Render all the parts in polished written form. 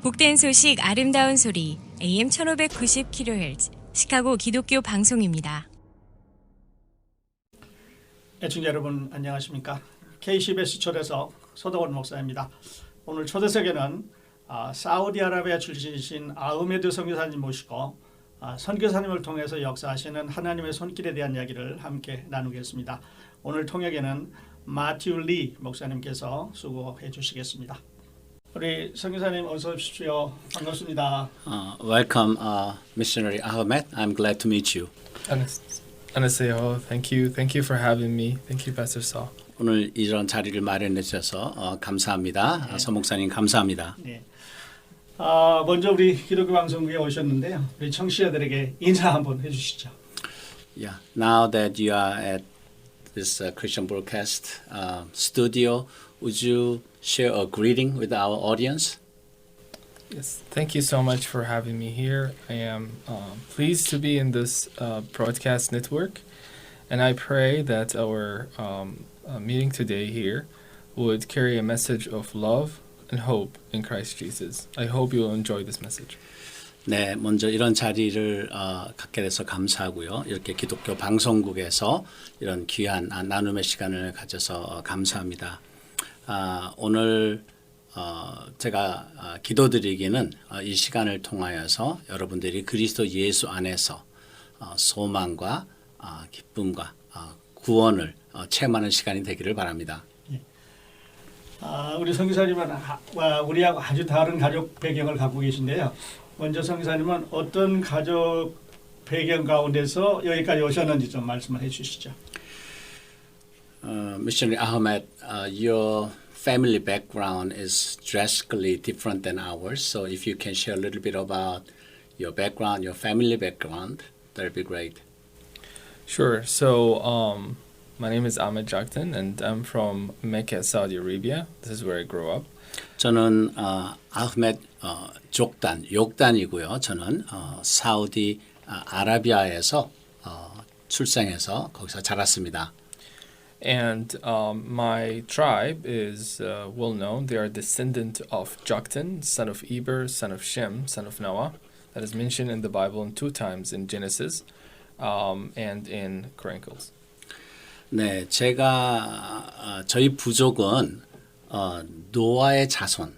복된 소식 아름다운 소리 AM 1590kHz 시카고 기독교 방송입니다. 애청자 여러분 안녕하십니까? KCBS 초대석 서덕원 목사입니다. 오늘 초대석에는 사우디아라비아 출신이신 아흐메드 선교사님 모시고 선교사님을 통해서 역사하시는 하나님의 손길에 대한 이야기를 함께 나누겠습니다. 오늘 통역에는 마티우 리 목사님께서 수고해 주시겠습니다. 우리 선교사님 어서 오십시오. 반갑습니다. Welcome, Missionary Ahmed. I'm glad to meet you. 안녕하세요. Thank you for having me. Thank you, Pastor Saul. 오늘 이런 자리를 마련해 주셔서 감사합니다. 서 목사님 감사합니다. 네. 먼저 우리 기독교 방송국에 오셨는데요. 우리 청취자들에게 인사 한번 해주시죠. Yeah. Now that you are at this Christian broadcast studio, would you share a greeting with our audience? Yes. Thank you so much for having me here. I am pleased to be in this broadcast network, and I pray that our meeting today here would carry a message of love and hope in Christ Jesus. I hope you'll enjoy this message. 네, 먼저 이런 자리를 갖게 돼서 감사하고요. 이렇게 기독교 방송국에서 이런 귀한 나눔의 시간을 가져서 감사합니다. 오늘 제가 기도드리기는 이 시간을 통하여서 여러분들이 그리스도 예수 안에서 소망과 기쁨과 구원을 체험하는 시간이 되기를 바랍니다. 우리 선교사님은 우리하고 아주 다른 가족 배경을 갖고 계신데요. 먼저 선교사님은 어떤 가족 배경 가운데서 여기까지 오셨는지 좀 말씀을 해주시죠. Missionary Ahmed, your family background is drastically different than ours. So if you can share a little bit about your background, your family background, that'd be great. Sure. So, my name is Ahmed Jakten, and I'm from Mecca, Saudi Arabia. This is where I grew up. 저는 아흐메드 욕단이고요. 저는 사우디 아라비아에서 출생해서 거기서 자랐습니다. And my tribe is well known. They are descendant of Joktan, son of Eber, son of Shem, son of Noah. That is mentioned in the Bible in 2 times in Genesis and in Chronicles. 네, 저희 부족은 노아의 자손,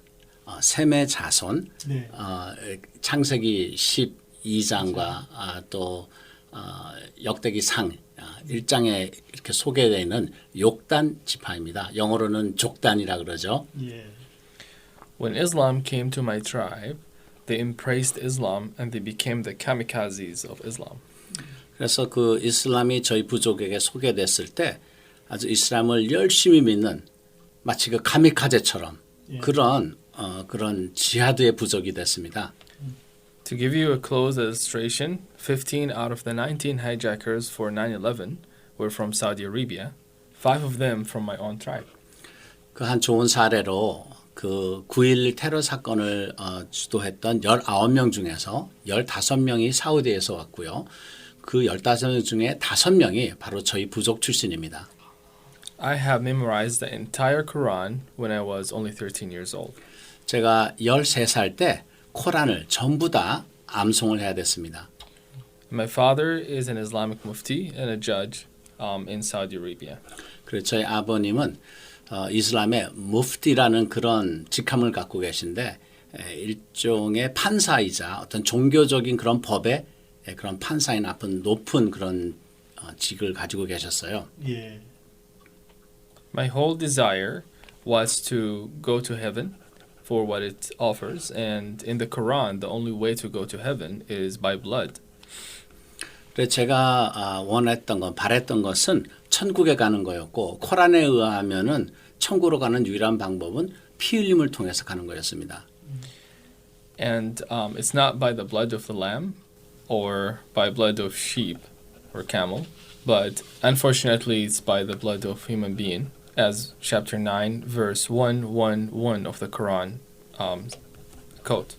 셈의 자손, 네. 창세기 12장과 또 역대기 상 1장에 이렇게 소개되는 욕단 지파입니다. 영어로는 족단이라 그러죠. 예. When Islam came to my tribe, they embraced Islam and they became the kamikazes of Islam. 그래서 그 이슬람이 저희 부족에게 소개됐을 때 아주 이슬람을 열심히 믿는 마치 그 카미카제처럼 그런 지하드의 부족이 됐습니다. To give you a close illustration, 15 out of the 19 hijackers for 9/11 were from Saudi Arabia, 5 of them from my own tribe. 그 한 좋은 사례로 그 9.11 테러 사건을 주도했던 19명 중에서 15명이 사우디에서 왔고요. 그 15명 중에 5명이 바로 저희 부족 출신입니다. I have memorized the entire Quran when I was only 13 years old. 제가 13살 때 코란을 전부 다 암송을 해야 됐습니다. My father is an Islamic mufti and a judge in Saudi Arabia. 그래서 저희 아버님은 이슬람의 무프티라는 그런 직함을 갖고 계신데 일종의 판사이자 어떤 종교적인 그런 법의 그런 판사인 높은 그런 직을 가지고 계셨어요. 예. My whole desire was to go to heaven for what it offers, and in the Quran, the only way to go to heaven is by blood. 그래서 제가 바랬던 것은 천국에 가는 거였고 코란에 의하면은 천국으로 가는 유일한 방법은 피 흘림을 통해서 가는 거였습니다. And it's not by the blood of the lamb or by blood of sheep or camel, but unfortunately it's by the blood of human being, as chapter 9, verse 111 of the Quran quote.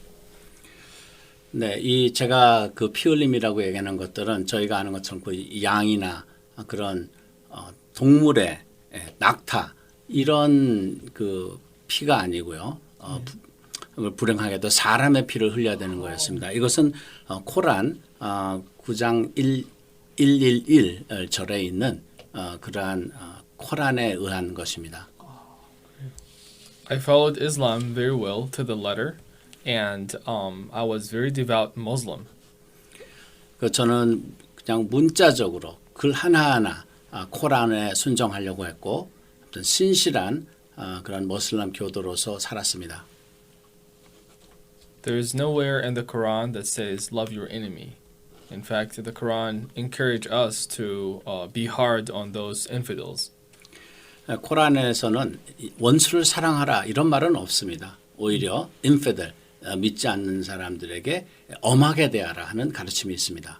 네, 제가 그 피 흘림이라고 얘기하는 것들은 저희가 아는 것처럼 그 양이나 그런 동물의 낙타 이런 그 피가 아니고요. 불행하게도 사람의 피를 흘려야 되는 거였습니다. 이것은 코란 9장 111절에 있는 그러한 코란에 의한 것입니다. I followed Islam very well to the letter, and I was very devout Muslim. 저는 그냥 문자적으로 글 하나하나 코란에 순종하려고 했고 어떤 신실한 그런 모슬람 교도로서 살았습니다. There is nowhere in the Quran that says love your enemy. In fact, the Quran encourage us to be hard on those infidels. 코란에서는 원수를 사랑하라 이런 말은 없습니다. 오히려 인페들 믿지 않는 사람들에게 엄하게 대하라 하는 가르침이 있습니다.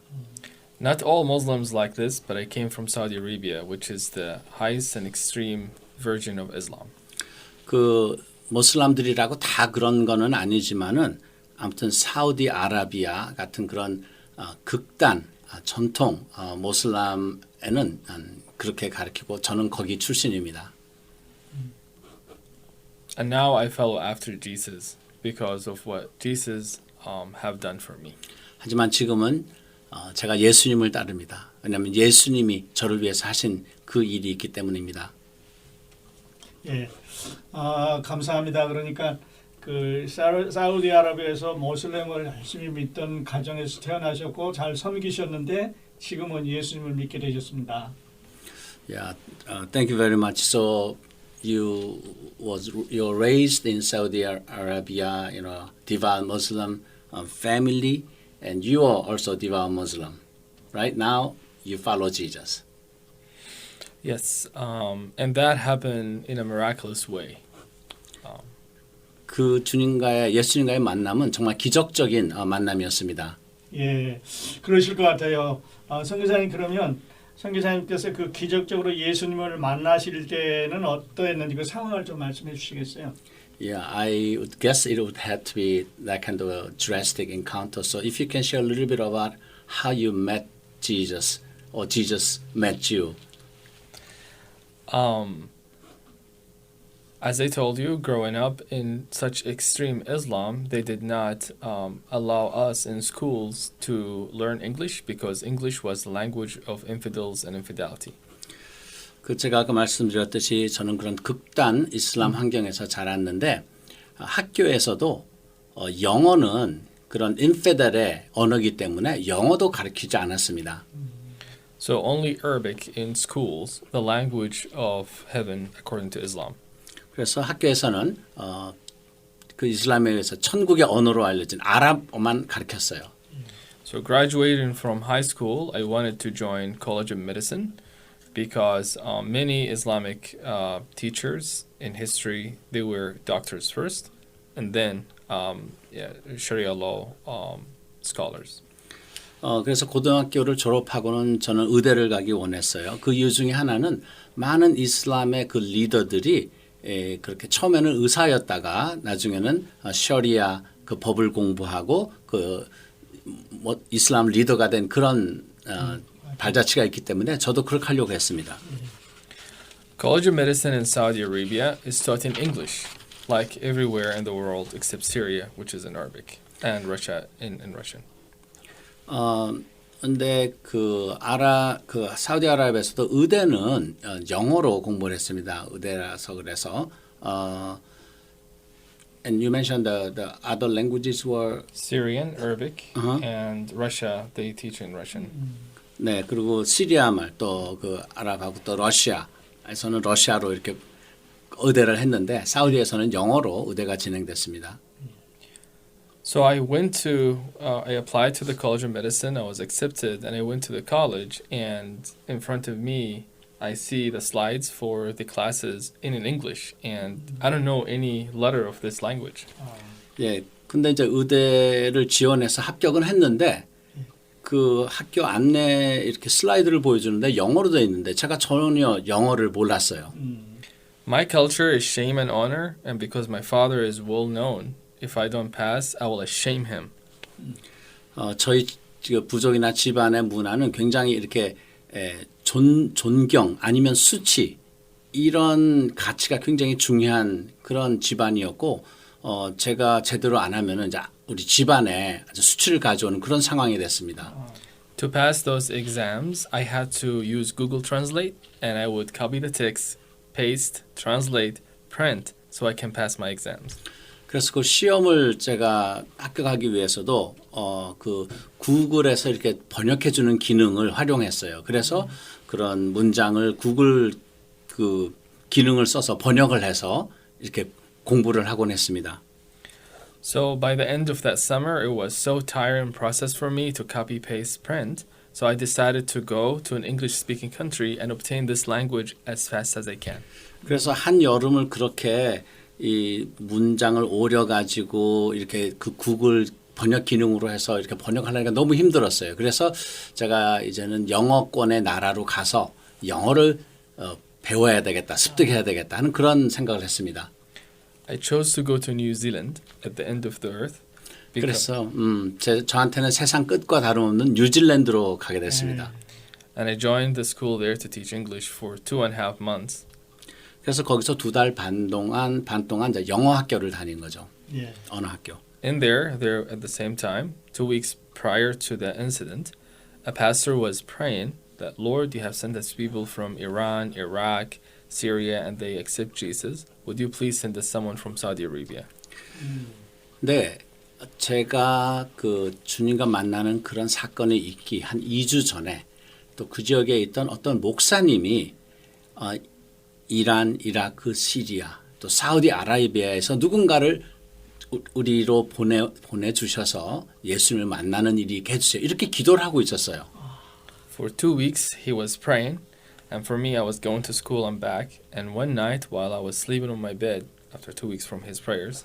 Not all Muslims like this, but I came from Saudi Arabia, which is the highest and extreme version of Islam. 그 모슬람들이라고 다 그런 거는 아니지만은 아무튼 사우디아라비아 같은 그런 극단 전통 모슬람에는 그렇게 가르치고 저는 거기 출신입니다. And now I follow after Jesus because of what Jesus have done for me. 하지만 지금은 제가 예수님을 따릅니다. 왜냐하면 예수님이 저를 위해서 하신 그 일이 있기 때문입니다. 예, 감사합니다. 그러니까 그 사우디아라비아에서 모슬렘을 열심히 믿던 가정에서 태어나셨고 잘 섬기셨는데 지금은 예수님을 믿게 되셨습니다. Yeah, thank you very much. So you're raised in Saudi Arabia in a devout Muslim family, and you are also devout Muslim. Right now, you follow Jesus. Yes, and that happened in a miraculous way. 그 예수님과의 만남은 정말 기적적인 만남이었습니다. 예, 그러실 것 같아요. 선교사님 그러면 선교사님께서 그 기적적으로 예수님을 만나실 때는 어떠했는지 그 상황을 좀 말씀해 주시겠어요? Yeah, I would guess it would have to be that kind of a drastic encounter. So if you can share a little bit about how you met Jesus or Jesus met you. As I told you, growing up in such extreme Islam, they did not allow us in schools to learn English because English was the language of infidels and infidelity. 제가 아까 말씀드렸듯이 저는 그런 극단 이슬람 환경에서 자랐는데 학교에서도 영어는 그런 인페델의 언어이기 때문에 영어도 가르치지 않았습니다. So only Arabic in schools, the language of heaven according to Islam. 그래서 학교에서는 그 이슬람에 의해서 천국의 언어로 알려진 아랍어만 가르쳤어요. So graduating from high school, I wanted to join College of Medicine because many Islamic teachers in history, they were doctors first and then Sharia law scholars. 그래서 고등학교를 졸업하고는 저는 의대를 가기 원했어요. 그 이유 중에 하나는 많은 이슬람의 그 리더들이 그렇게 처음에는 의사였다가 나중에는 셔리아 그 법을 공부하고 그 이슬람 리더가 된 그런 발자취가 있기 때문에 저도 그렇게 하려고 했습니다. College of Medicine in Saudi Arabia is taught in English, like everywhere in the world except Syria, which is in Arabic, and Russia in Russian. 근데 그 사우디아라비아에서도 의대는 영어로 공부를 했습니다. 의대라서 그래서 and you mentioned the other languages were Syrian, Arabic, and Russia, they teach in Russian. 네, 그리고 시리아 말 또 그 아랍하고 또 러시아에서는 러시아로 이렇게 의대를 했는데 사우디에서는 영어로 의대가 진행됐습니다. So I applied to the College of Medicine, I was accepted, and I went to the college, and in front of me, I see the slides for the classes in English, and I don't know any letter of this language. 예, 근데 이제 의대를 지원해서 합격은 했는데 그 학교 안내 이렇게 슬라이드를 보여주는데 영어로 되어 있는데 제가 전혀 영어를 몰랐어요. My culture is shame and honor, and because my father is well known, if I don't pass, I will shame him. 저희 부족이나 집안의 문화는 굉장히 이렇게 존경 아니면 수치 이런 가치가 굉장히 중요한 그런 집안이었고 제가 제대로 안 하면은 이제 우리 집안에 아주 수치를 가져오는 그런 상황이 됐습니다. To pass those exams, I had to use Google Translate, and I would copy the text, paste, translate, print, so I can pass my exams. 그래서 그 시험을 제가 합격하기 위해서도 그 구글에서 이렇게 번역해 주는 기능을 활용했어요. 그래서 그런 문장을 구글 그 기능을 써서 번역을 해서 이렇게 공부를 하곤 했습니다. So by the end of that summer, it was so tiring process for me to copy, paste, print. So I decided to go to an English-speaking country and obtain this language as fast as I can. 그래서 한 여름을 그렇게 이 문장을 오려 가지고 이렇게 그 구글 번역 기능으로 해서 이렇게 번역하려니까 너무 힘들었어요. 그래서 제가 이제는 영어권의 나라로 가서 영어를 배워야 되겠다, 습득해야 되겠다 하는 그런 생각을 했습니다. I chose to go to New Zealand at the end of the earth. 그래서 저한테는 세상 끝과 다름없는 뉴질랜드로 가게 됐습니다. And I joined the school there to teach English for 2.5 months. 그래서 거기서 2달 반 동안 이제 영어 학교를 다닌 거죠. 예. 언어 학교. In there at the same time, 2 weeks prior to the incident, a pastor was praying that, Lord, you have sent us people from Iran, Iraq, Syria, and they accept Jesus. Would you please send us someone from Saudi Arabia? 네, 제가 그 주님과 만나는 그런 사건이 있기 한 2주 전에 또 그 지역에 있던 어떤 목사님이 이란, 이라크, 시리아, 또 사우디아라비아에서 누군가를 우리로 보내주셔서 예수님을 만나는 일이 있게 해주세요. 이렇게 기도를 하고 있었어요. For 2 weeks, he was praying, and for me, I was going to school and back. And one night, while I was sleeping on my bed, after 2 weeks from his prayers,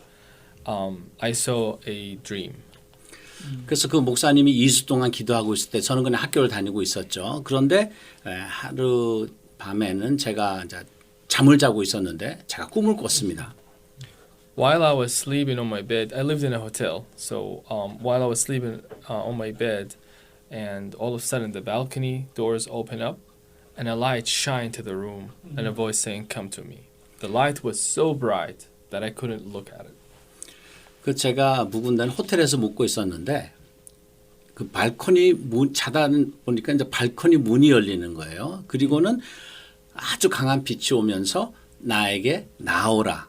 I saw a dream. 그래서 그 목사님이 2주 동안 기도하고 있을 때 저는 그냥 학교를 다니고 있었죠. 그런데 하루 밤에는 제가 이제 잠을 자고 있었는데 제가 꿈을 꿨습니다. While I was sleeping on my bed, I lived in a hotel. So while I was sleeping on my bed, and all of a sudden the balcony doors open up, and a light shined to the room, and a voice saying, "Come to me." The light was so bright that I couldn't look at it. 그 제가 묵은 호텔에서 묵고 있었는데 그 발코니 문 자다 보니까 이제 발코니 문이 열리는 거예요. 그리고는 아주 강한 빛이 오면서 나에게 나오라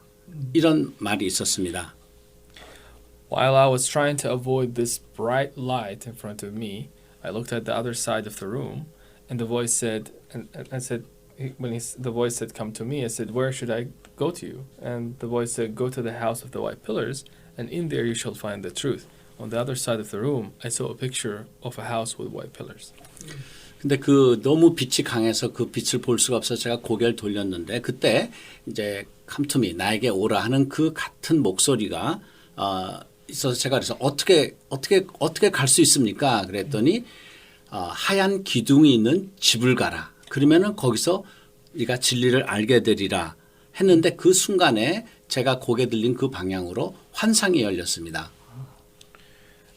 이런 말이 있었습니다. While I was trying to avoid this bright light in front of me, I looked at the other side of the room, and the voice said, and I said, the voice said, "Come to me." I said, "Where should I go to you?" And the voice said, "Go to the house of the white pillars, and in there you shall find the truth." On the other side of the room, I saw a picture of a house with white pillars. 근데 그 너무 빛이 강해서 그 빛을 볼 수가 없어서 제가 고개를 돌렸는데 그때 이제 come to me 나에게 오라 하는 그 같은 목소리가 있어서 제가 그래서 어떻게 갈 수 있습니까? 그랬더니 하얀 기둥이 있는 집을 가라. 그러면은 거기서 네가 진리를 알게 되리라 했는데 그 순간에 제가 고개 들린 그 방향으로 환상이 열렸습니다.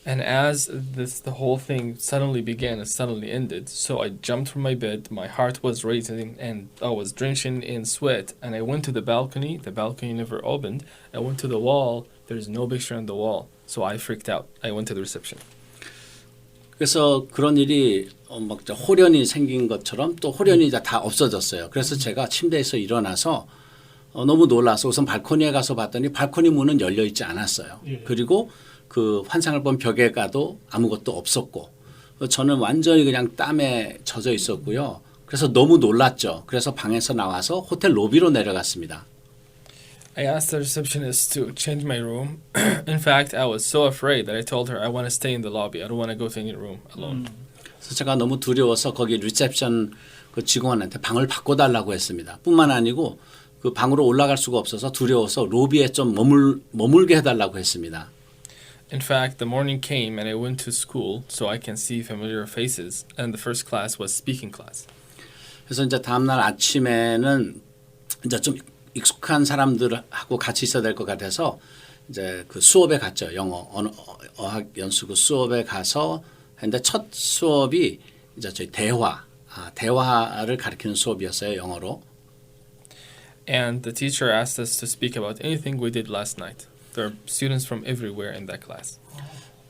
And as the whole thing suddenly began and suddenly ended, so I jumped from my bed, my heart was racing and I was drenching in sweat, and I went to the balcony never opened, I went to the wall, there's no picture on the wall, so I freaked out. I went to the reception. 그래서 그런 일이 막 호련이 생긴 것처럼 또 호련이 다 없어졌어요. 그래서 제가 침대에서 일어나서 너무 놀라서 우선 발코니에 가서 봤더니 발코니 문은 열려 있지 않았어요. 예. 그리고 그 환상을 본 벽에 가도 아무것도 없었고 저는 완전히 그냥 땀에 젖어 있었고요. 그래서 너무 놀랐죠. 그래서 방에서 나와서 호텔 로비로 내려갔습니다. I asked the receptionist to change my room. In fact, I was so afraid that I told her I want to stay in the lobby. I don't want to go to any room alone. 그래서 제가 너무 두려워서 거기 리셉션 그 직원한테 방을 바꿔달라고 했습니다. 뿐만 아니고 그 방으로 올라갈 수가 없어서 두려워서 로비에 좀 머물게 해달라고 했습니다. In fact, the morning came and I went to school so I can see familiar faces, and the first class was speaking class. 그래서 이제 다음날 아침에는 이제 좀 익숙한 사람들하고 같이 있어야 될 것 같아서 이제 그 수업에 갔죠. 영어 어학 연수구 수업에 가서 했는데 첫 수업이 이제 저희 대화를 가르치는 수업이었어요. 영어로. And the teacher asked us to speak about anything we did last night. There are students from everywhere in that class.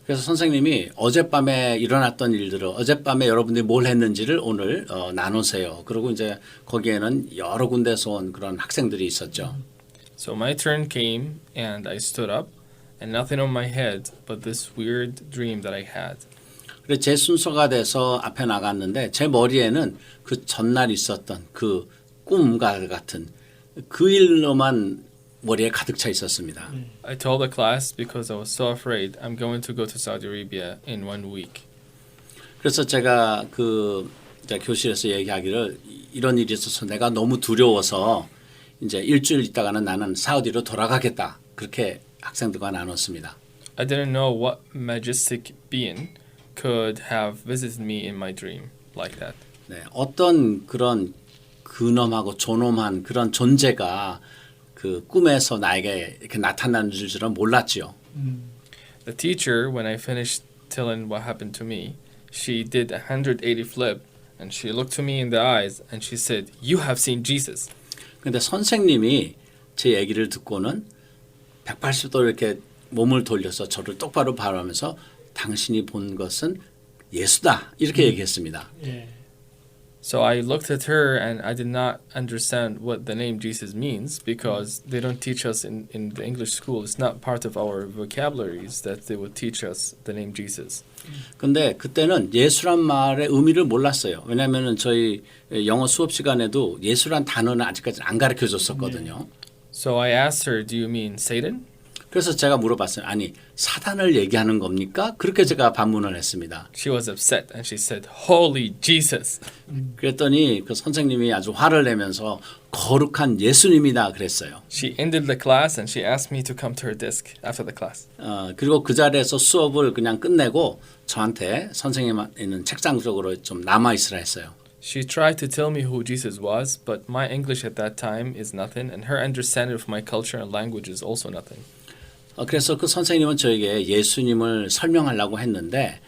그래서 선생님이 어젯밤에 일어났던 일들을 어젯밤에 여러분들이 뭘 했는지를 오늘 나누세요. 그리고 이제 거기에는 여러 군데서 온 그런 학생들이 있었죠. So my turn came and I stood up and nothing on my head but this weird dream that I had. 그래서 제 순서가 돼서 앞에 나갔는데 제 머리에는 그 전날 있었던 그 꿈과 같은 그 일로만 머리에 가득 차 있었습니다. I told the class because I was so afraid I'm going to go to Saudi Arabia in 1 week. 그래서 제가 그 이제 교실에서 얘기하기를 이런 일이 있어서 내가 너무 두려워서 이제 일주일 있다가는 나는 사우디로 돌아가겠다. 그렇게 학생들과 나눴습니다. I didn't know what majestic being could have visited me in my dream like that. 네, 어떤 그런 근엄하고 존엄한 그런 존재가 그 꿈에서 나에게 이렇게 나타나는 줄은 몰랐지요. The teacher, when I finished telling what happened to me, she did a 180 flip and she looked to me in the eyes and she said, "You have seen Jesus." 근데 선생님이 제 얘기를 듣고는 180도 이렇게 몸을 돌려서 저를 똑바로 바라보면서 당신이 본 것은 예수다 이렇게 얘기했습니다. 예. So I looked at her and I did not understand what the name Jesus means because they don't teach us in the English school. It's not part of our vocabularies that they would teach us the name Jesus. 근데 그때는 예수란 말의 의미를 몰랐어요. 왜냐하면 저희 영어 수업 시간에도 예수란 단어는 아직까지 안 가르쳐 줬었거든요. So I asked her, "Do you mean Satan?" 그래서 제가 물어봤어요. 아니 사단을 얘기하는 겁니까? 그렇게 제가 반문을 했습니다. She was upset and she said, "Holy Jesus." 그랬더니 그 선생님이 아주 화를 내면서 거룩한 예수님이다 그랬어요. She ended the class and she asked me to come to her desk after the class. 그리고 그 자리에서 수업을 그냥 끝내고 저한테 선생님 있는 책상 쪽으로 좀 남아 있으라 했어요. She tried to tell me who Jesus was, but my English at that time is nothing and her understanding of my culture and language is also nothing. 그래서 그 선생님은 저에게 예수님을 설명하려고 했는데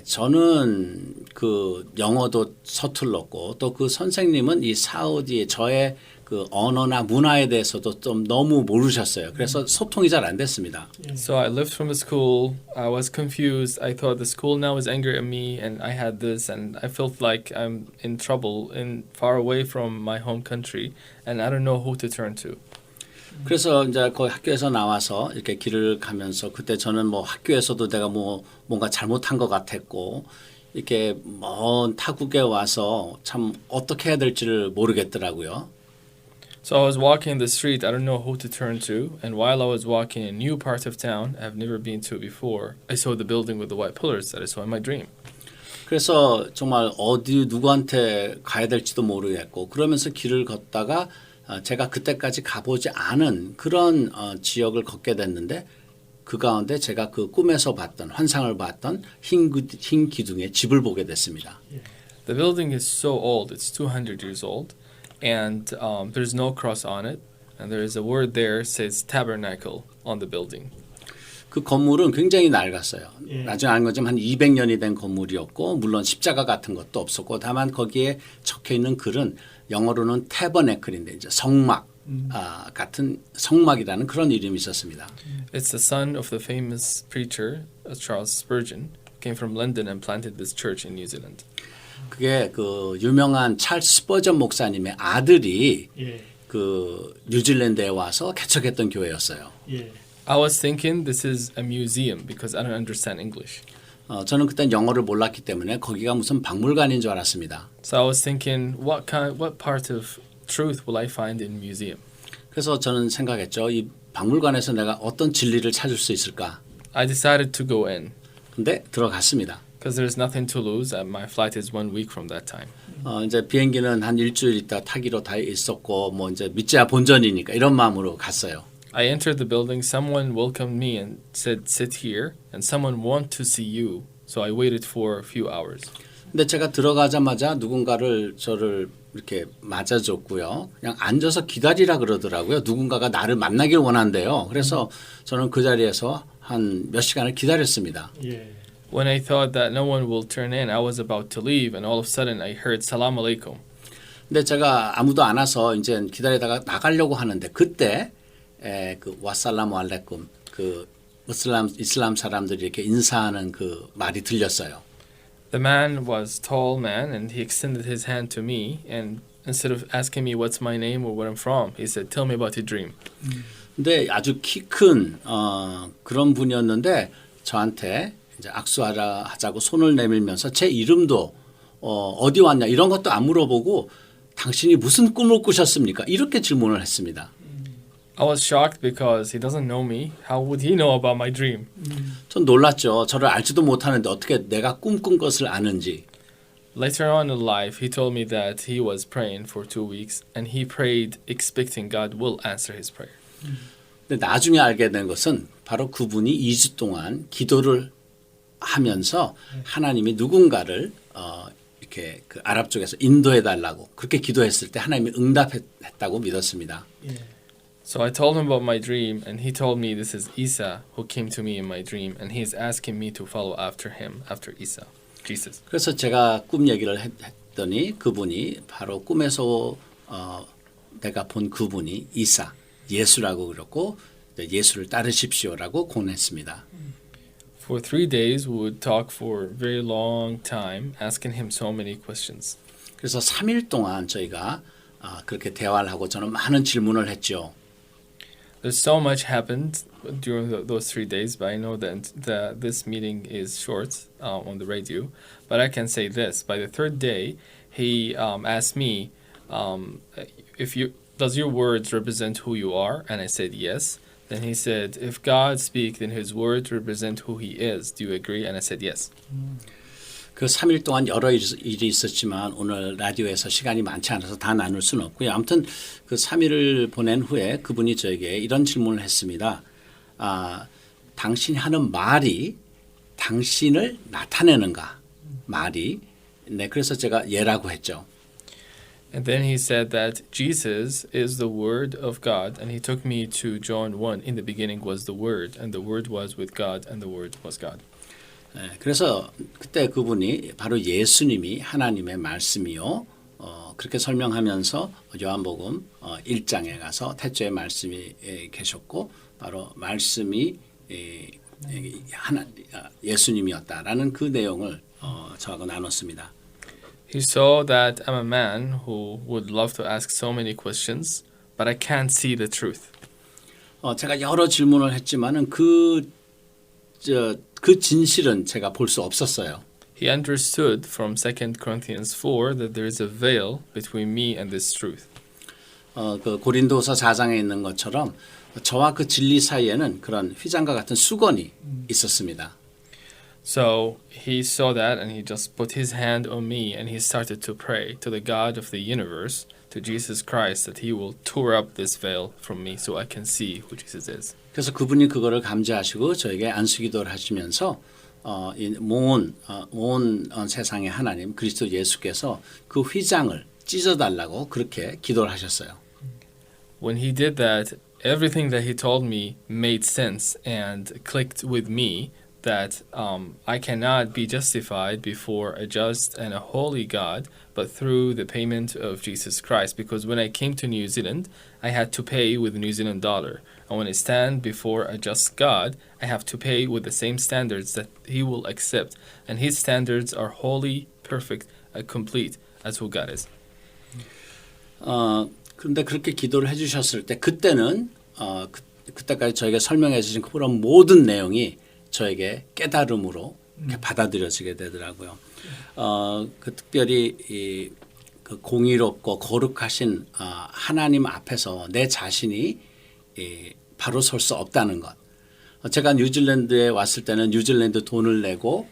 저는 그 영어도 서툴렀고 또 그 선생님은 이 사우디의 저의 그 언어나 문화에 대해서도 좀 너무 모르셨어요. 그래서 소통이 잘 안 됐습니다. So I left from the school. I was confused. I thought the school now is angry at me and I had this and I felt like I'm in trouble and far away from my home country and I don't know who to turn to. 그래서 이제 그 학교에서 나와서 이렇게 길을 가면서 그때 저는 뭐 학교에서도 내가 뭔가 잘못한 것 같았고 이렇게 먼 타국에 와서 참 어떻게 해야 될지를 모르겠더라고요. So I was walking the street. I don't know who to turn to. And while I was walking a new part of town I've never been to before, I saw the building with the white pillars that I saw in my dream. 그래서 정말 어디 누구한테 가야 될지도 모르겠고 그러면서 길을 걷다가 제가 그때까지 가보지 않은 그런 지역을 걷게 됐는데 그 가운데 제가 그 꿈에서 봤던 환상을 봤던 흰 기둥의 집을 보게 됐습니다. The building is so old. It's 200 years old. And there's no cross on it. And there is a word there says tabernacle on the building. 그 건물은 굉장히 낡았어요. 예. 나중에 알고 보면 한 200년이 된 건물이었고 물론 십자가 같은 것도 없었고 다만 거기에 적혀 있는 글은 영어로는 태버네클인데 이제 성막 같은 성막이라는 그런 이름이 있었습니다. It's the son of the famous preacher Charles Spurgeon. Came from London and planted this church in New Zealand. 그게 그 유명한 찰스 스퍼전 목사님의 아들이 예. 그 뉴질랜드에 와서 개척했던 교회였어요. 예. I was thinking this is a museum because I don't understand English. 저는 그때 영어를 몰랐기 때문에 거기가 무슨 박물관인 줄 알았습니다. So I was thinking, what part of truth will I find in museum? 그래서 저는 생각했죠. 이 박물관에서 내가 어떤 진리를 찾을 수 있을까? I decided to go in 근데 들어갔습니다. because there's nothing to lose. My flight is 1 week from that time. 이제 비행기는 한 일주일 있다 타기로 다 있었고 뭐 이제 믿자야 본전이니까 이런 마음으로 갔어요. I entered the building. Someone welcomed me and said, "Sit here." And someone want to see you. So I waited for a few hours. 근데 제가 들어가자마자 누군가를 저를 이렇게 맞아줬고요. 그냥 앉아서 기다리라 그러더라고요. 누군가가 나를 만나길 원한대요. 그래서 저는 그 자리에서 한 몇 시간을 기다렸습니다. 예. When I thought that no one will turn in, I was about to leave, and all of a sudden I heard "Salam alaikum." 근데 제가 아무도 안 와서 이제 기다리다가 나가려고 하는데 그때 그 와살라무 알레쿰 그 이슬람 사람들이 이렇게 인사하는 그 말이 들렸어요. The man was tall man, and he extended his hand to me, and instead of asking me what's my name or where I'm from, he said, "Tell me about your dream." 근데 아주 키 큰 그런 분이었는데 저한테 이제 하자고 손을 내밀면서 제 이름도 어디 왔냐 이런 것도 안 물어보고 당신이 무슨 꿈을 꾸셨습니까? 이렇게 질문을 했습니다. I was shocked because he doesn't know me. How would he know about my dream? 전 놀랐죠. 저를 알지도 못하는데 어떻게 내가 꿈꾼 것을 아는지. Later on in life, he told me that he was praying for 2 weeks, and he prayed expecting God will answer his prayer. 근데 나중에 알게 된 것은 바로 그분이 2주 동안 기도를 하면서 하나님이 누군가를 이렇게 그 아랍 쪽에서 인도해 달라고 그렇게 기도했을 때 하나님이 응답했다고 믿었습니다. So I told him about my dream, and he told me this is Isa who came to me in my dream, and he is asking me to follow after him, after Isa, Jesus. 그래서 제가 꿈 얘기를 했더니 그분이 바로 꿈에서 내가 본 그분이 이사 예수라고 그랬고 예수를 따르십시오라고 권했습니다. For 3 days, we would talk for a very long time, asking him so many questions. 그래서 3일 동안 저희가 그렇게 대화를 하고 저는 많은 질문을 했죠. There's so much happened during those 3 days, but I know that this meeting is short on the radio. But I can say this: by the third day, he asked me, does your words represent who you are? And I said yes. Then he said, if God speaks, then his words represent who he is. Do you agree? And I said yes. 그 3일 동안 여러 일이 있었지만 오늘 라디오에서 시간이 많지 않아서 다 나눌 수는 없고요. 아무튼 그 3일을 보낸 후에 그분이 저에게 이런 질문을 했습니다. 당신이 하는 말이 당신을 나타내는가? 말이. 네, 그래서 제가 예라고 했죠. And then he said that Jesus is the Word of God, and he took me to John 1. In the beginning was the Word, and the Word was with God, and the Word was God. 네, 그래서 그때 그분이 바로 예수님이 하나님의 말씀이요. 그렇게 설명하면서 요한복음 1장에 가서 태초에 말씀이 계셨고 바로 말씀이 예수님이었다라는 그 내용을 저하고 나눴습니다. He saw that I'm a man who would love to ask so many questions, but I can't see the truth. 제가 여러 질문을 했지만은 그 진실은 제가 볼 수 없었어요. He understood from 2 Corinthians 4 that there is a veil between me and this truth. 그 고린도서 4장에 있는 것처럼 저와 그 진리 사이에는 그런 휘장과 같은 수건이 있었습니다. So he saw that and he just put his hand on me and he started to pray to the God of the universe, to Jesus Christ, that he will tear up this veil from me so I can see who Jesus is. 그래서 그분이 그거를 감지하시고 저에게 안수기도를 하시면서 온 세상의 하나님 그리스도 예수께서 그 휘장을 찢어달라고 그렇게 기도를 하셨어요. When he did that, everything that he told me made sense and clicked with me that I cannot be justified before a just and a holy God, but through the payment of Jesus Christ. Because when I came to New Zealand, I had to pay with New Zealand dollar. And when I stand before a just God, I have to pay with the same standards that he will accept. And his standards are holy, perfect, and complete as who God is. 그런데 그렇게 기도를 해주셨을 때 그때는 그때까지 저에게 설명해 주신 그런 모든 내용이 저에게 깨달음으로 이렇게 받아들여지게 되더라고요. 그 특별히 그 공의롭고 거룩하신 하나님 앞에서 내 자신이 바로 설 수 없다는 것. 제가 뉴질랜드에 왔을 때는 뉴질랜드 돈을 내고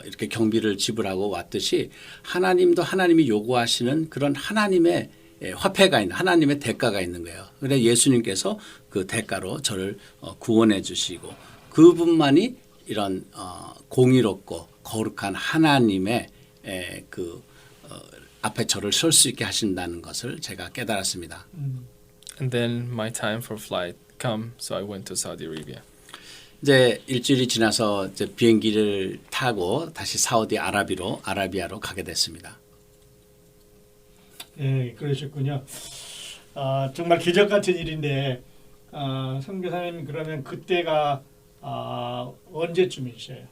이렇게 경비를 지불하고 왔듯이 하나님도 하나님이 요구하시는 그런 하나님의 화폐가 있는 하나님의 대가가 있는 거예요. 그래서 예수님께서 그 대가로 저를 구원해 주시고 그분만이 이런 공의롭고 거룩한 하나님의 그 앞에 저를 설 수 있게 하신다는 것을 제가 깨달았습니다. And then my time for flight come, so I went to Saudi Arabia. 이제 일주일이 지나서 이제 비행기를 타고 다시 아라비아로 가게 됐습니다. 예, 그러셨군요. 정말 기적 같은 일인데 선교사님 그러면 그때가 언제쯤이세요?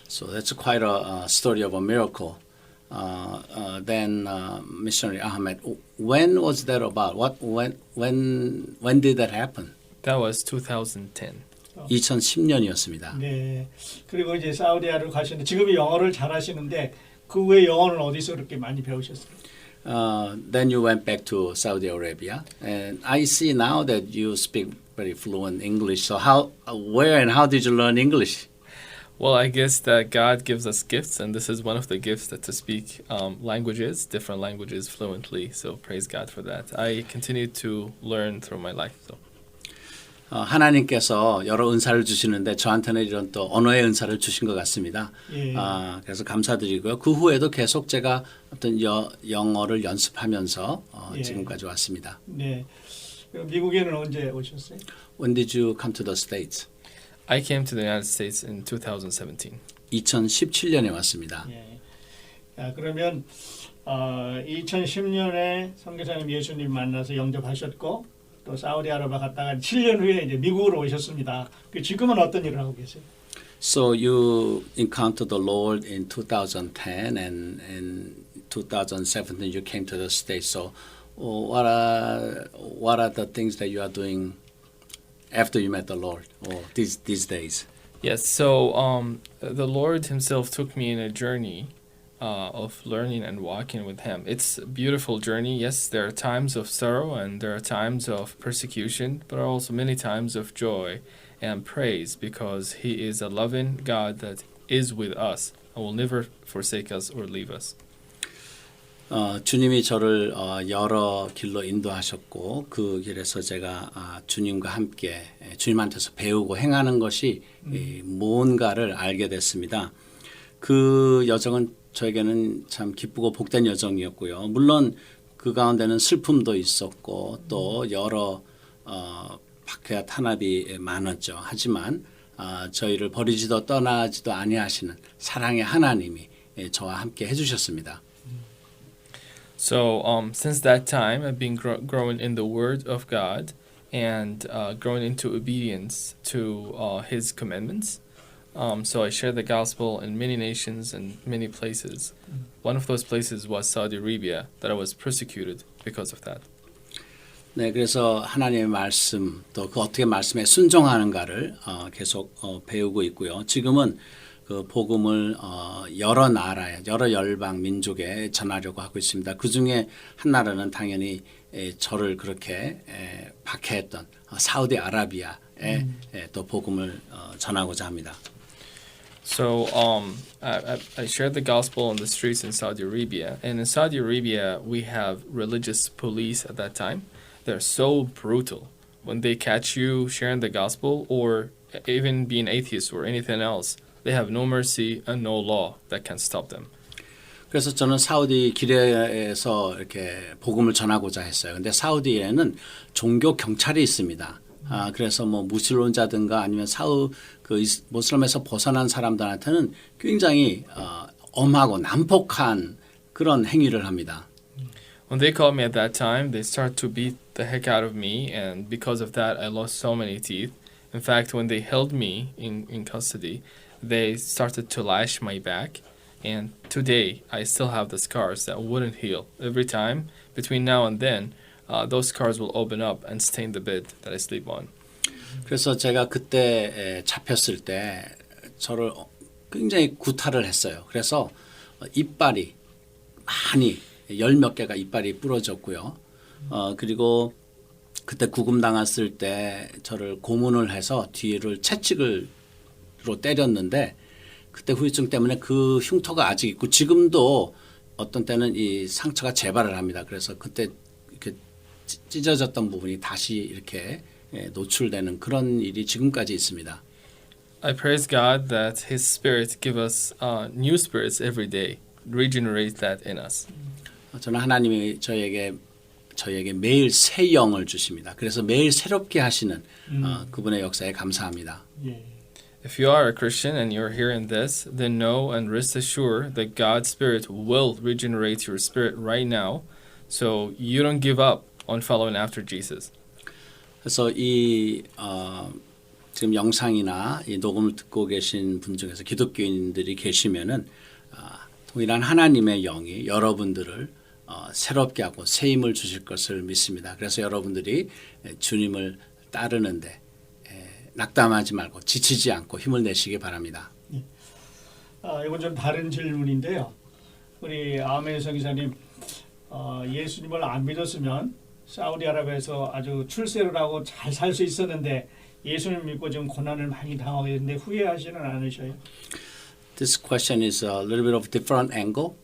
So that's quite a story of a miracle. Then missionary Ahmed, when was that about? When did that happen? That was 2010. 2010년이었습니다. 네. 그리고 이제 사우디아라비아로 가시는데 지금 영어를 잘하시는데 그 외 영어는 어디서 그렇게 많이 배우셨어요? Then you went back to Saudi Arabia, and I see now that you speak very fluent English. So where and how did you learn English? Well, I guess that God gives us gifts, and this is one of the gifts that to speak languages, different languages fluently. So praise God for that. I continue to learn through my life. So. 하나님께서 여러 은사를 주시는데 저한테는 이런 또 언어의 은사를 주신 것 같습니다. 예. 그래서 감사드리고요. 그 후에도 계속 제가 어떤 영어를 연습하면서 예. 지금까지 왔습니다. 네. 그럼 미국에는 언제 오셨어요? When did you come to the States? I came to the United States in 2017. 2017년에 왔습니다. 예. 그러면 2010년에 선교사님 예수님 만나서 영접하셨고 또 사우디아라비아 갔다가 7년 후에 이제 미국으로 오셨습니다. 지금은 어떤 일을 하고 계세요? So you encountered the Lord in 2010 and in 2017 you came to the States. So what are the things that you are doing after you met the Lord or these days? Yes, so the Lord Himself took me in a journey of learning and walking with Him. It's a beautiful journey. Yes, there are times of sorrow and there are times of persecution, but also many times of joy and praise because He is a loving God that is with us and will never forsake us or leave us. 주님이 저를 여러 길로 인도하셨고 그 길에서 제가 주님과 함께 주님한테서 배우고 행하는 것이 뭔가를 알게 됐습니다. 그 여정은 저에게는 참 기쁘고 복된 여정이었고요. 물론 그 가운데는 슬픔도 있었고 또 여러 박해와 탄압이 많았죠. 하지만 저희를 버리지도 떠나지도 아니하시는 사랑의 하나님이 저와 함께 해주셨습니다. So since that time, I've been growing in the Word of God and growing into obedience to His commandments. So I share the gospel in many nations and many places. One of those places was Saudi Arabia, that I was persecuted because of that. 네, 그래서 하나님의 말씀 또 그 어떻게 말씀에 순종하는가를 계속 배우고 있고요. 지금은 그 복음을 여러 나라에 여러 열방 민족에 전하려고 하고 있습니다. 그 중에 한 나라는 당연히 저를 그렇게 박해했던 사우디아라비아에 또 복음을 전하고자 합니다. So I shared the gospel on the streets in Saudi Arabia. And in Saudi Arabia, we have religious police at that time. They're so brutal. When they catch you sharing the gospel or even being atheist or anything else, they have no mercy and no law that can stop them. 그래서 저는 사우디 기뢰에서 이렇게 복음을 전하고자 했어요. 근데 사우디에는 종교 경찰이 있습니다. 그래서 뭐 무신론자든가 아니면 모슬람에서 벗어난 사람들한테는 굉장히 엄하고 난폭한 그런 행위를 합니다. When they called me at that time, they started to beat the heck out of me, and because of that, I lost so many teeth. In fact, when they held me in custody, they started to lash my back, and today I still have the scars that wouldn't heal. Every time, between now and then, those scars will open up and stain the bed that I sleep on. 그래서 제가 그때 잡혔을 때 저를 굉장히 구타를 했어요. 그래서 이빨이 많이 10몇 개가 이빨이 부러졌고요. 그리고 그때 구금 당했을 때 저를 고문을 해서 뒤를 채찍으로 때렸는데 그때 후유증 때문에 그 흉터가 아직 있고 지금도 어떤 때는 이 상처가 재발을 합니다. 그래서 그때 이렇게 찢어졌던 부분이 다시 이렇게 노출되는 그런 일이 지금까지 있습니다. I praise God that His Spirit give us new spirits every day, regenerate that in us. 저는 하나님이 저에게 매일 새 영을 주십니다. 그래서 매일 새롭게 하시는 그분의 역사에 감사합니다. 예. If you are a Christian and you're hearing this, then know and rest assured that God's Spirit will regenerate your spirit right now, so you don't give up on following after Jesus. 그래서 지금 영상이나 이 녹음을 듣고 계신 분 중에서 기독교인들이 계시면은 동일한 하나님의 영이 여러분들을 새롭게 하고 새 힘을 주실 것을 믿습니다. 그래서 여러분들이 주님을 따르는데 낙담하지 말고 지치지 않고 힘을 내시기 바랍니다. 이건 좀 다른 질문인데요. 우리 아메성 기사님, 예수님을 안 믿었으면 사우디아라비아에서 아주 출세를 하고 잘 살 수 있었는데 예수님 믿고 지금 고난을 많이 당하고 있는데 후회하지는 않으셔요? This question is a little bit of different angle.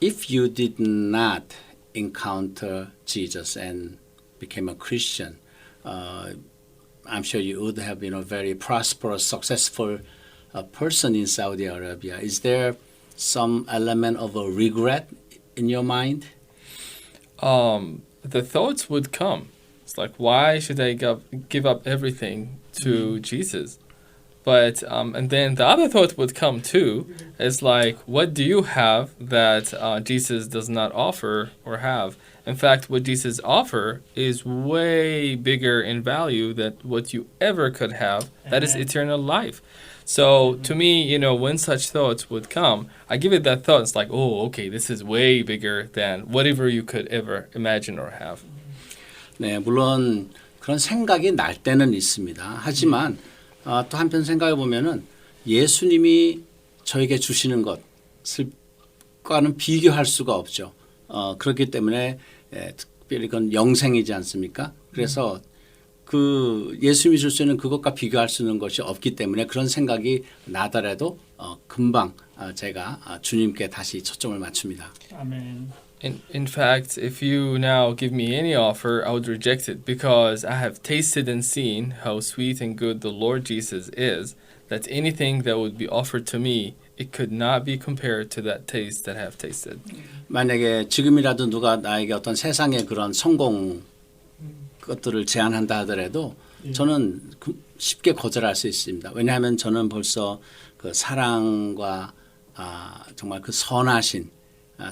If you did not encounter Jesus and became a Christian, I'm sure you would have been a very prosperous, successful person in Saudi Arabia. Is there some element of a regret in your mind? The thoughts would come. It's like, why should I give up everything to Jesus? But and then the other thought would come too. It's like, what do you have that Jesus does not offer or have? In fact, what Jesus offer is way bigger in value than what you ever could have. That is eternal life. So to me, you know, when such thoughts would come, I give it that thought. It's like, oh, okay, this is way bigger than whatever you could ever imagine or have. 네, 물론 그런 생각이 날 때는 있습니다. 하지만 또 한편 생각해 보면은 예수님이 저에게 주시는 것과는 비교할 수가 없죠. 그렇기 때문에 특별히 그건 영생이지 않습니까? 그래서 그 예수님이 줄 수 있는 그것과 비교할 수 있는 것이 없기 때문에 그런 생각이 나더라도 금방 제가 주님께 다시 초점을 맞춥니다. 아멘. In fact, if you now give me any offer, I would reject it because I have tasted and seen how sweet and good the Lord Jesus is, that anything that would be offered to me, it could not be compared to that taste that I have tasted. 만약에 지금이라도 누가 나에게 어떤 세상의 그런 성공 것들을 제안한다 하더라도 저는 쉽게 거절할 수 있습니다. 왜냐하면 저는 벌써 그 사랑과 정말 그 선하신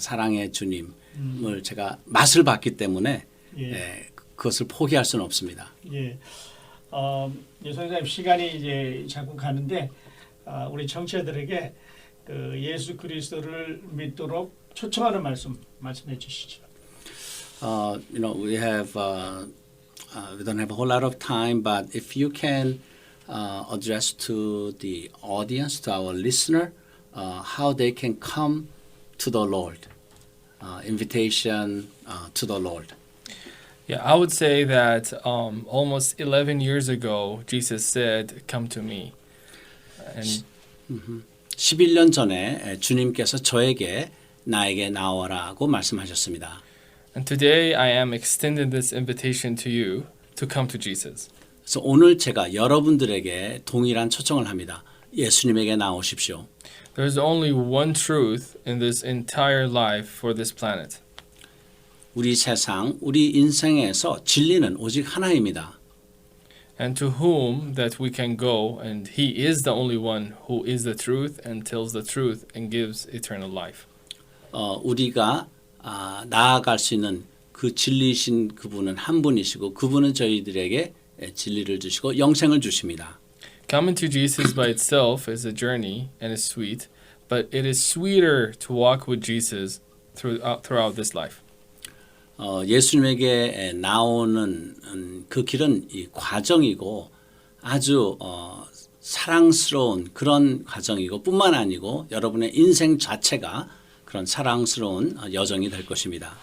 사랑의 주님을 제가 맛을 봤기 때문에 그것을 포기할 수는 없습니다. 예. 선생님 시간이 이제 자꾸 가는데 우리 청취자들에게 그 예수 그리스도를 믿도록 초청하는 말씀해 주시죠. You know, we don't have a whole lot of time, but if you can address to the audience, to our listener, how they can come to the Lord, invitation to the Lord. Yeah, I would say that almost 11 years ago, Jesus said, "Come to me." And 11년 전에 주님께서 저에게 나에게 나오라고 말씀하셨습니다. And today I am extending this invitation to you to come to Jesus. 그래서 오늘 제가 여러분들에게 동일한 초청을 합니다. 예수님에게 나오십시오. There's only one truth in this entire life for this planet. 우리 세상, 우리 인생에서 진리는 오직 하나입니다. And to whom that we can go, and He is the only one who is the truth and tells the truth and gives eternal life. 우리가 나아갈 수 있는 그 진리이신 그분은 한 분이시고 그분은 저희들에게 진리를 주시고 영생을 주십니다. Coming to Jesus by itself is a journey and is sweet, but it is sweeter to walk with Jesus throughout this life. 예수님에게 나오는 그 길은 이 과정이고 아주 사랑스러운 그런 과정이고 뿐만 아니고 여러분의 인생 자체가 그런 사랑스러운 여정이 될 것입니다.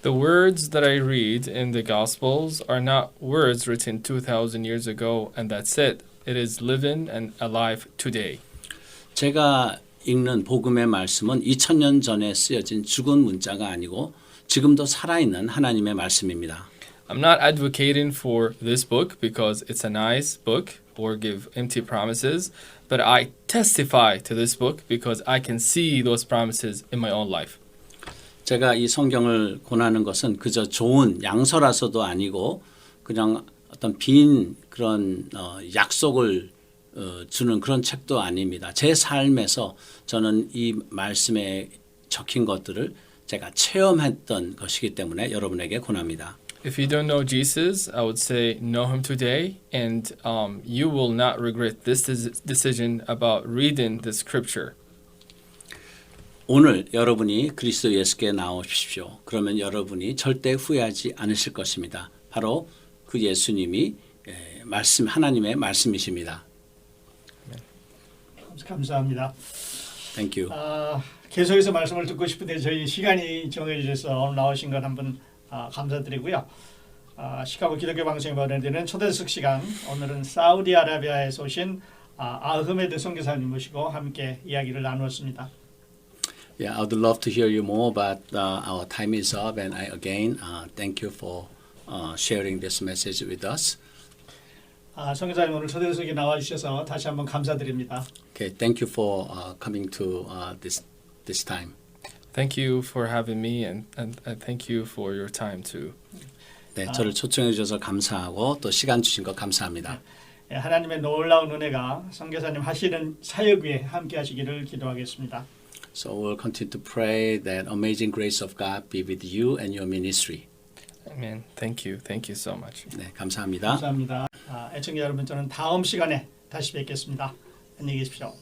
The words that I read in the Gospels are not words written 2,000 years ago and that's it. It is living and alive today. 제가 읽는 복음의 말씀은 2000년 전에 쓰여진 죽은 문자가 아니고 지금도 살아있는 하나님의 말씀입니다. I'm not advocating for this book because it's a nice book or give empty promises, but I testify to this book because I can see those promises in my own life. 제가 이 성경을 권하는 것은 그저 좋은 양서라서도 아니고 그냥 어떤 빈 그런 약속을 주는 그런 책도 아닙니다. 제 삶에서 저는 이 말씀에 적힌 것들을 제가 체험했던 것이기 때문에 여러분에게 권합니다. If you don't know Jesus, I would say know him today, and you will not regret this decision about reading the scripture. 오늘 여러분이 그리스도 예수께 나오십시오. 그러면 여러분이 절대 후회하지 않으실 것입니다. 바로 그 예수님이 말씀 하나님의 말씀이십니다. 감사합니다. Thank you. 계속해서 말씀을 듣고 싶은데 저희 시간이 정해져서 오늘 나오신 것 한번 감사드리고요. 시카고 기독교 방송에 마련되는 초대석 시간, 오늘은 사우디아라비아에서 오신 아흐메드 선교사님 모시고 함께 이야기를 나누었습니다. Yeah, I would love to hear you more, but our time is up, and I again thank you for sharing this message with us. 선교사님 오늘 초대석에 나와주셔서 다시 한번 감사드립니다. Okay, thank you for coming to this time. Thank you for having me, and thank you for your time too. 네, 저를 초청해 주셔서 감사하고 또 시간 주신 것 감사합니다. 하나님의 놀라운 은혜가 선교사님 하시는 사역 위에 함께 하시기를 기도하겠습니다. So we'll continue to pray that amazing grace of God be with you and your ministry. Amen. Thank you so much. 네, 감사합니다. 감사합니다. 애청자 여러분, 저는 다음 시간에 다시 뵙겠습니다. 안녕히 계십시오.